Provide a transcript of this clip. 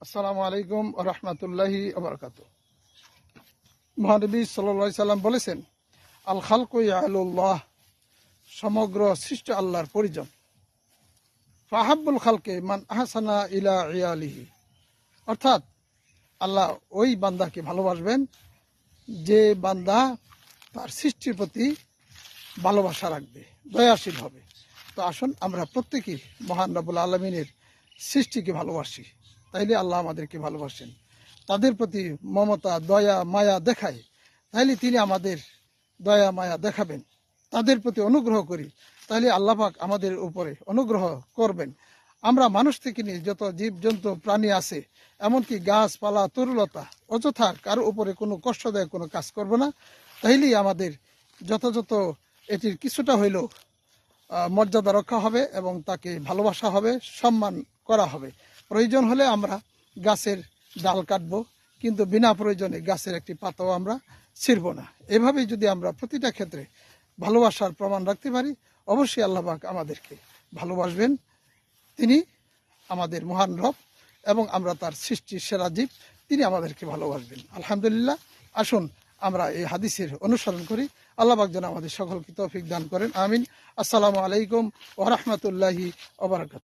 আসসালামু আলাইকুম ওয়া রাহমাতুল্লাহি ওয়া বারাকাতুহু। মহানবী সাল্লাল্লাহু আলাইহি সাল্লাম বলেছেন, আল খালকু ইয়ালুল্লাহ, সমগ্র সৃষ্টি আল্লাহর পরিজন। ফাহাব্বুল খালকে মান আহসানা ইলা ইয়ালিহি, অর্থাৎ আল্লাহ ওই বান্দাকে ভালোবাসবেন যে বান্দা তার সৃষ্টির প্রতি ভালোবাসা রাখবে, দয়াশীল হবে। তো আসুন আমরা প্রত্যেকেই মহান রব্বুল আলামিনের সৃষ্টিকে ভালোবাসি, তাইলে আল্লাহ আমাদেরকে ভালোবাসেন। তাদের প্রতি মমতা, দয়া, মায়া দেখায়, তাইলে তিনি আমাদের দয়া মায়া দেখাবেন। তাদের প্রতি অনুগ্রহ করি, তাইলে আল্লাহ পাক আমাদের উপরে অনুগ্রহ করবেন। আমরা মানুষ থেকে নিয়ে যত জীবজন্তু প্রাণী আছে, এমনকি গাছপালা তরুলতা, অযথা কারো উপরে কোনো কষ্টদায়ক কোনো কাজ করব না। তাইলেই আমাদের যথাযথ এটির কিছুটা হইলেও মর্যাদা রক্ষা হবে এবং তাকে ভালোবাসা হবে, সম্মান করা হবে। প্রয়োজন হলে আমরা গাছের ডাল কাটব, কিন্তু বিনা প্রয়োজনে গাছের একটি পাতাও আমরা ছিঁড়ব না। এভাবেই যদি আমরা প্রতিটা ক্ষেত্রে ভালোবাসার প্রমাণ রাখতে পারি, অবশ্যই আল্লাহ পাক আমাদেরকে ভালোবাসবেন। তিনি আমাদের মহান রব এবং আমরা তার সৃষ্টির সেরা জীব, তিনি আমাদেরকে ভালোবাসবেন। আলহামদুলিল্লাহ, আসুন আমরা এই হাদিসের অনুসরণ করি। আল্লাহ পাক যেন আমাদের সকলকে তৌফিক দান করেন। আমিন। আসসালামু আলাইকুম ওয়া রাহমাতুল্লাহি ওয়া বারাকাতুহু।